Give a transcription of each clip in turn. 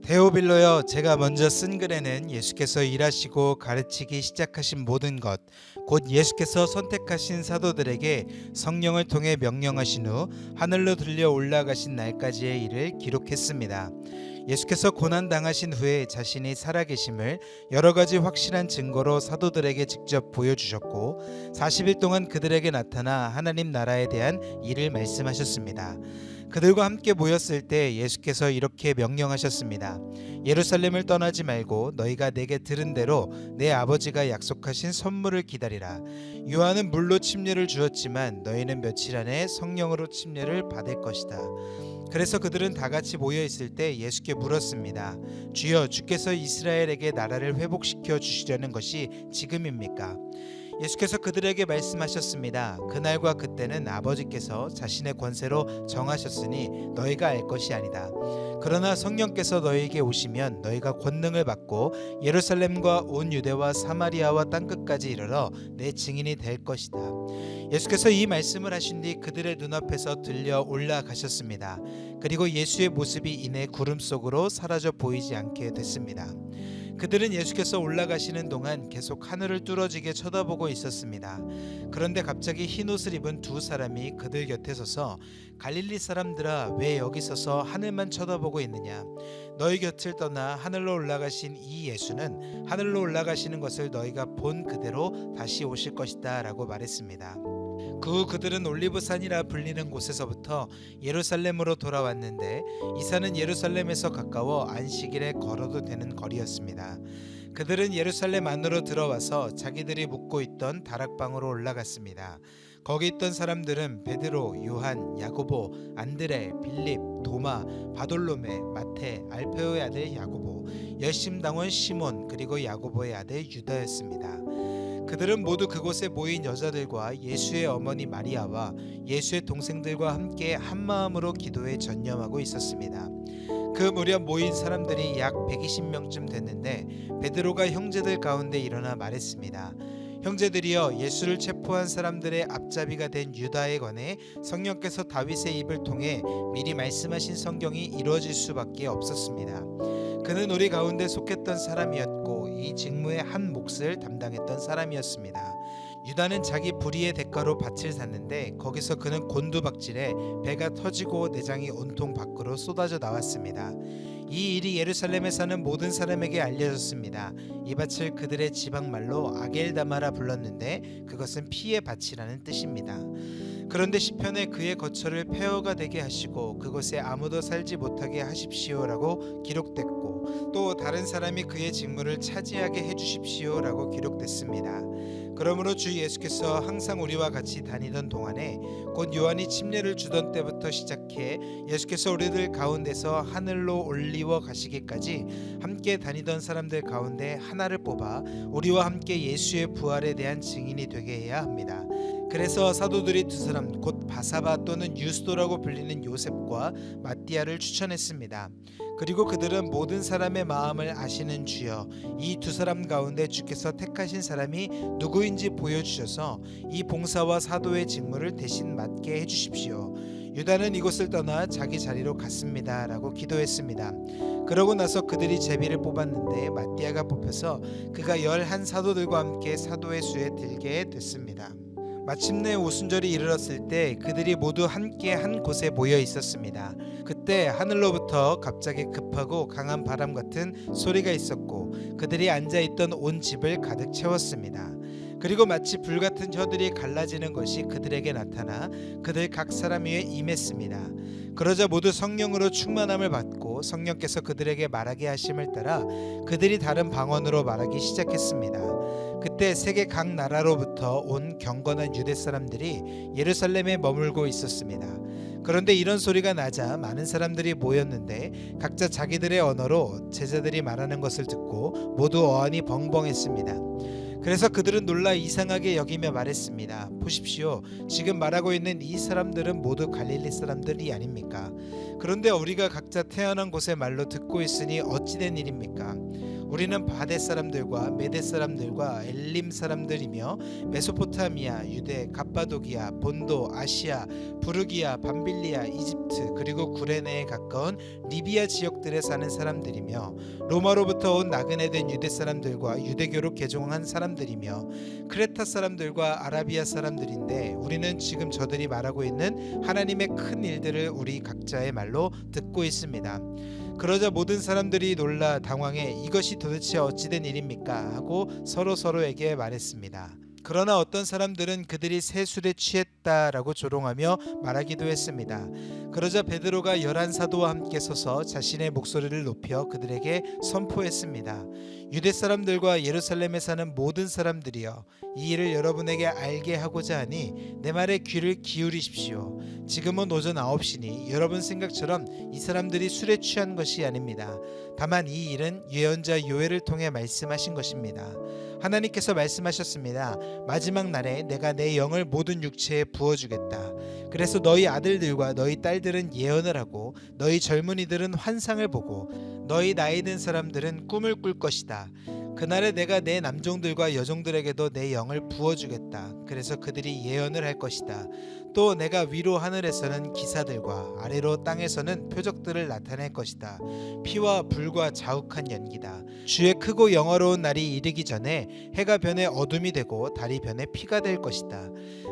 데오빌로여, 제가 먼저 쓴 글에는 예수께서 일하시고 가르치기 시작하신 모든 것, 곧 예수께서 선택하신 사도들에게 성령을 통해 명령하신 후 하늘로 들려 올라가신 날까지의 일을 기록했습니다. 예수께서 고난당하신 후에 자신이 살아계심을 여러 가지 확실한 증거로 사도들에게 직접 보여주셨고 40일 동안 그들에게 나타나 하나님 나라에 대한 일을 말씀하셨습니다. 그들과 함께 모였을 때 예수께서 이렇게 명령하셨습니다. 예루살렘을 떠나지 말고 너희가 내게 들은 대로 내 아버지가 약속하신 선물을 기다리라. 요한은 물로 침례를 주었지만 너희는 며칠 안에 성령으로 침례를 받을 것이다. 그래서 그들은 다 같이 모여 있을 때 예수께 물었습니다. 주여, 주께서 이스라엘에게 나라를 회복시켜 주시려는 것이 지금입니까? 예수께서 그들에게 말씀하셨습니다. 그날과 그때는 아버지께서 자신의 권세로 정하셨으니 너희가 알 것이 아니다. 그러나 성령께서 너희에게 오시면 너희가 권능을 받고 예루살렘과 온 유대와 사마리아와 땅끝까지 이르러 내 증인이 될 것이다. 예수께서 이 말씀을 하신 뒤 그들의 눈앞에서 들려 올라가셨습니다. 그리고 예수의 모습이 이내 구름 속으로 사라져 보이지 않게 됐습니다. 그들은 예수께서 올라가시는 동안 계속 하늘을 뚫어지게 쳐다보고 있었습니다. 그런데 갑자기 흰옷을 입은 두 사람이 그들 곁에 서서 갈릴리 사람들아, 왜 여기 서서 하늘만 쳐다보고 있느냐? 너희 곁을 떠나 하늘로 올라가신 이 예수는 하늘로 올라가시는 것을 너희가 본 그대로 다시 오실 것이다 라고 말했습니다. 그 후 그들은 올리브산이라 불리는 곳에서부터 예루살렘으로 돌아왔는데 이 산은 예루살렘에서 가까워 안식일에 걸어도 되는 거리였습니다. 그들은 예루살렘 안으로 들어와서 자기들이 묵고 있던 다락방으로 올라갔습니다. 거기 있던 사람들은 베드로, 요한, 야고보, 안드레, 빌립, 도마, 바돌로메, 마테, 알페오의 아들 야고보, 열심당원 시몬, 그리고 야고보의 아들 유다였습니다. 그들은 모두 그곳에 모인 여자들과 예수의 어머니 마리아와 예수의 동생들과 함께 한마음으로 기도에 전념하고 있었습니다. 그 무렵 모인 사람들이 약 120명쯤 됐는데 베드로가 형제들 가운데 일어나 말했습니다. 형제들이여, 예수를 체포한 사람들의 앞잡이가 된 유다에 관해 성령께서 다윗의 입을 통해 미리 말씀하신 성경이 이루어질 수밖에 없었습니다. 그는 우리 가운데 속했던 사람이었고 이 직무의 한 몫을 담당했던 사람이었습니다. 유다는 자기 불의의 대가로 밭을 샀는데 거기서 그는 곤두박질에 배가 터지고 내장이 온통 밖으로 쏟아져 나왔습니다. 이 일이 예루살렘에 사는 모든 사람에게 알려졌습니다. 이 밭을 그들의 지방말로 아겔다마라 불렀는데 그것은 피의 밭이라는 뜻입니다. 그런데 시편에 그의 거처를 폐허가 되게 하시고 그곳에 아무도 살지 못하게 하십시오라고 기록됐고 또 다른 사람이 그의 직무를 차지하게 해주십시오라고 기록됐습니다. 그러므로 주 예수께서 항상 우리와 같이 다니던 동안에 곧 요한이 침례를 주던 때부터 시작해 예수께서 우리들 가운데서 하늘로 올리워 가시기까지 함께 다니던 사람들 가운데 하나를 뽑아 우리와 함께 예수의 부활에 대한 증인이 되게 해야 합니다. 그래서 사도들이 두 사람 곧 바사바 또는 유스도라고 불리는 요셉과 마띠아를 추천했습니다. 그리고 그들은 모든 사람의 마음을 아시는 주여, 이 두 사람 가운데 주께서 택하신 사람이 누구인지 보여주셔서 이 봉사와 사도의 직무를 대신 맡게 해주십시오. 유다는 이곳을 떠나 자기 자리로 갔습니다 라고 기도했습니다. 그러고 나서 그들이 제비를 뽑았는데 마띠아가 뽑혀서 그가 11 사도들과 함께 사도의 수에 들게 됐습니다. 마침내 오순절이 이르렀을 때 그들이 모두 함께 한 곳에 모여 있었습니다. 그때 하늘로부터 갑자기 급하고 강한 바람 같은 소리가 있었고 그들이 앉아있던 온 집을 가득 채웠습니다. 그리고 마치 불같은 혀들이 갈라지는 것이 그들에게 나타나 그들 각 사람 위에 임했습니다. 그러자 모두 성령으로 충만함을 받고 성령께서 그들에게 말하게 하심을 따라 그들이 다른 방언으로 말하기 시작했습니다. 그때 세계 각 나라로부터 온 경건한 유대 사람들이 예루살렘에 머물고 있었습니다. 그런데 이런 소리가 나자 많은 사람들이 모였는데 각자 자기들의 언어로 제자들이 말하는 것을 듣고 모두 어안이 벙벙했습니다. 그래서 그들은 놀라 이상하게 여기며 말했습니다. 보십시오, 지금 말하고 있는 이 사람들은 모두 갈릴리 사람들이 아닙니까? 그런데 우리가 각자 태어난 곳의 말로 듣고 있으니 어찌된 일입니까? 우리는 바데 사람들과 메데 사람들과 엘림 사람들이며 메소포타미아, 유대, 갑바도기아, 본도, 아시아, 부르기아, 밤빌리아, 이집트 그리고 구레네에 가까운 리비아 지역들에 사는 사람들이며 로마로부터 온 나그네 된 유대 사람들과 유대교로 개종한 사람들이며 크레타 사람들과 아라비아 사람들인데 우리는 지금 저들이 말하고 있는 하나님의 큰 일들을 우리 각자의 말로 듣고 있습니다. 그러자 모든 사람들이 놀라 당황해 이것이 도대체 어찌된 일입니까? 하고 서로에게 말했습니다. 그러나 어떤 사람들은 그들이 새 술에 취했다라고 조롱하며 말하기도 했습니다. 그러자 베드로가 11사도와 함께 서서 자신의 목소리를 높여 그들에게 선포했습니다. 유대 사람들과 예루살렘에 사는 모든 사람들이여, 이 일을 여러분에게 알게 하고자 하니 내 말에 귀를 기울이십시오. 지금은 오전 9시니 여러분 생각처럼 이 사람들이 술에 취한 것이 아닙니다. 다만 이 일은 예언자 요엘을 통해 말씀하신 것입니다. 하나님께서 말씀하셨습니다. 마지막 날에 내가 내 영을 모든 육체에 부어주겠다. 그래서 너희 아들들과 너희 딸들은 예언을 하고 너희 젊은이들은 환상을 보고 너희 나이 든 사람들은 꿈을 꿀 것이다. 그날에 내가 내 남종들과 여종들에게도 내 영을 부어주겠다. 그래서 그들이 예언을 할 것이다. 또 내가 위로 하늘에서는 기사들과 아래로 땅에서는 표적들을 나타낼 것이다. 피와 불과 자욱한 연기다. 주의 크고 영화로운 날이 이르기 전에 해가 변해 어둠이 되고 달이 변해 피가 될 것이다.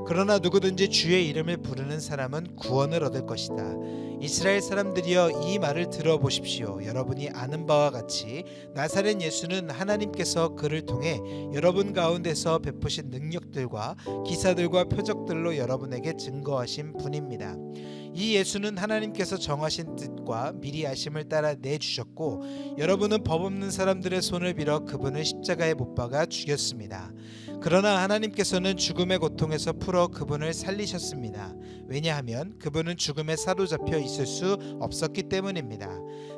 그러나 누구든지 주의 이름을 부르는 사람은 구원을 얻을 것이다. 이스라엘 사람들이여, 이 말을 들어보십시오. 여러분이 아는 바와 같이 나사렛 예수는 하나님께서 그를 통해 여러분 가운데서 베푸신 능력들과 기사들과 표적들로 여러분에게 증거하신 분입니다. 이 예수는 하나님께서 정하신 뜻과 미리 아심을 따라 내주셨고 여러분은 법 없는 사람들의 손을 빌어 그분을 십자가에 못 박아 죽였습니다. 그러나 하나님께서는 죽음의 고통에서 풀어 그분을 살리셨습니다. 왜냐하면 그분은 죽음에 사로잡혀 있을 수 없었기 때문입니다.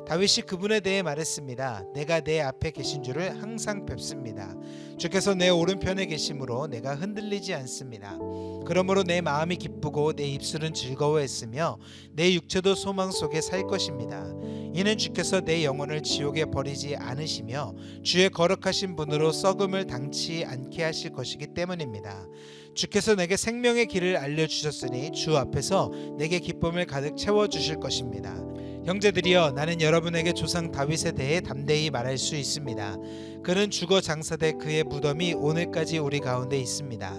다윗이 그분에 대해 말했습니다. 내가 내 앞에 계신 줄을 항상 뵙습니다. 주께서 내 오른편에 계심으로 내가 흔들리지 않습니다. 그러므로 내 마음이 기쁘고 내 입술은 즐거워했으며 내 육체도 소망 속에 살 것입니다. 이는 주께서 내 영혼을 지옥에 버리지 않으시며 주의 거룩하신 분으로 썩음을 당치 않게 하실 것이기 때문입니다. 주께서 내게 생명의 길을 알려주셨으니 주 앞에서 내게 기쁨을 가득 채워주실 것입니다. 형제들이여, 나는 여러분에게 조상 다윗에 대해 담대히 말할 수 있습니다. 그는 죽어 장사돼 그의 무덤이 오늘까지 우리 가운데 있습니다.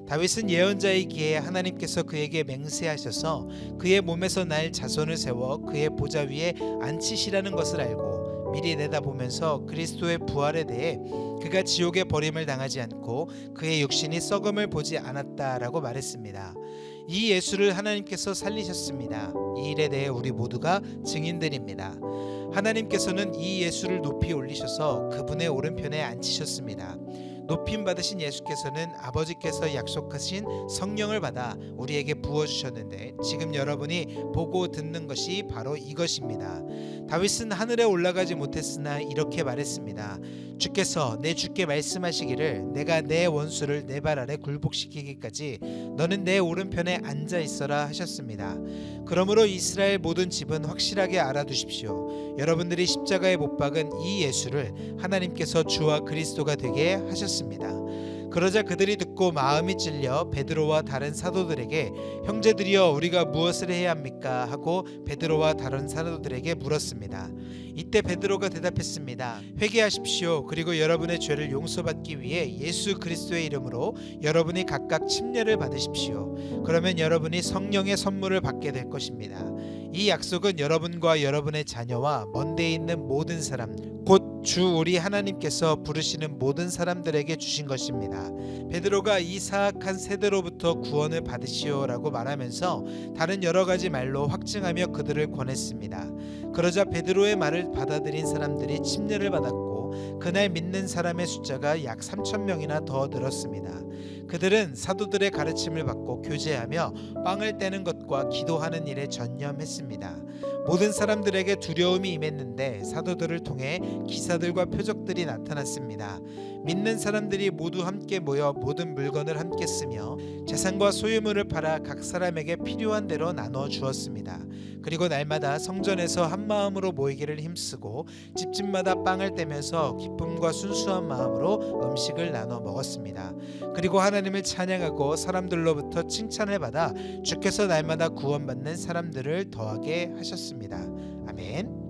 다윗은 예언자이기에 하나님께서 그에게 맹세하셔서 그의 몸에서 날 자손을 세워 그의 보좌 위에 앉히시라는 것을 알고 미리 내다보면서 그리스도의 부활에 대해 그가 지옥에 버림을 당하지 않고 그의 육신이 썩음을 보지 않았다라고 말했습니다. 이 예수를 하나님께서 살리셨습니다. 이 일에 대해 우리 모두가 증인들입니다. 하나님께서는 이 예수를 높이 올리셔서 그분의 오른편에 앉히셨습니다. 높임 받으신 예수께서는 아버지께서 약속하신 성령을 받아 우리에게 부어주셨는데 지금 여러분이 보고 듣는 것이 바로 이것입니다. 다윗은 하늘에 올라가지 못했으나 이렇게 말했습니다. 주께서 내 주께 말씀하시기를 내가 내 원수를 내 발 아래 굴복시키기까지 너는 내 오른편에 앉아 있어라 하셨습니다. 그러므로 이스라엘 모든 집은 확실하게 알아두십시오. 여러분들이 십자가에 못 박은 이 예수를 하나님께서 주와 그리스도가 되게 하셨습니다. 그러자 그들이 듣고 마음이 찔려 베드로와 다른 사도들에게 형제들이여, 우리가 무엇을 해야 합니까? 하고 베드로와 다른 사도들에게 물었습니다. 이때 베드로가 대답했습니다. 회개하십시오. 그리고 여러분의 죄를 용서받기 위해 예수 그리스도의 이름으로 여러분이 각각 침례를 받으십시오. 그러면 여러분이 성령의 선물을 받게 될 것입니다. 이 약속은 여러분과 여러분의 자녀와 먼데 있는 모든 사람, 곧 주 우리 하나님께서 부르시는 모든 사람들에게 주신 것입니다. 베드로가 이 사악한 세대로부터 구원을 받으시오라고 말하면서 다른 여러 가지 말로 확증하며 그들을 권했습니다. 그러자 베드로의 말을 받아들인 사람들이 침례를 받았고 그날 믿는 사람의 숫자가 약 3,000명이나 더 늘었습니다. 그들은 사도들의 가르침을 받고 교제하며 빵을 떼는 것과 기도하는 일에 전념했습니다. 모든 사람들에게 두려움이 임했는데 사도들을 통해 기사들과 표적들이 나타났습니다. 믿는 사람들이 모두 함께 모여 모든 물건을 함께 쓰며 재산과 소유물을 팔아 각 사람에게 필요한 대로 나눠 주었습니다. 그리고 날마다 성전에서 한 마음으로 모이기를 힘쓰고 집집마다 빵을 떼면서 기쁨과 순수한 마음으로 음식을 나눠 먹었습니다. 그리고 하나님을 찬양하고 사람들로부터 칭찬을 받아 주께서 날마다 구원받는 사람들을 더하게 하셨습니다. 아멘.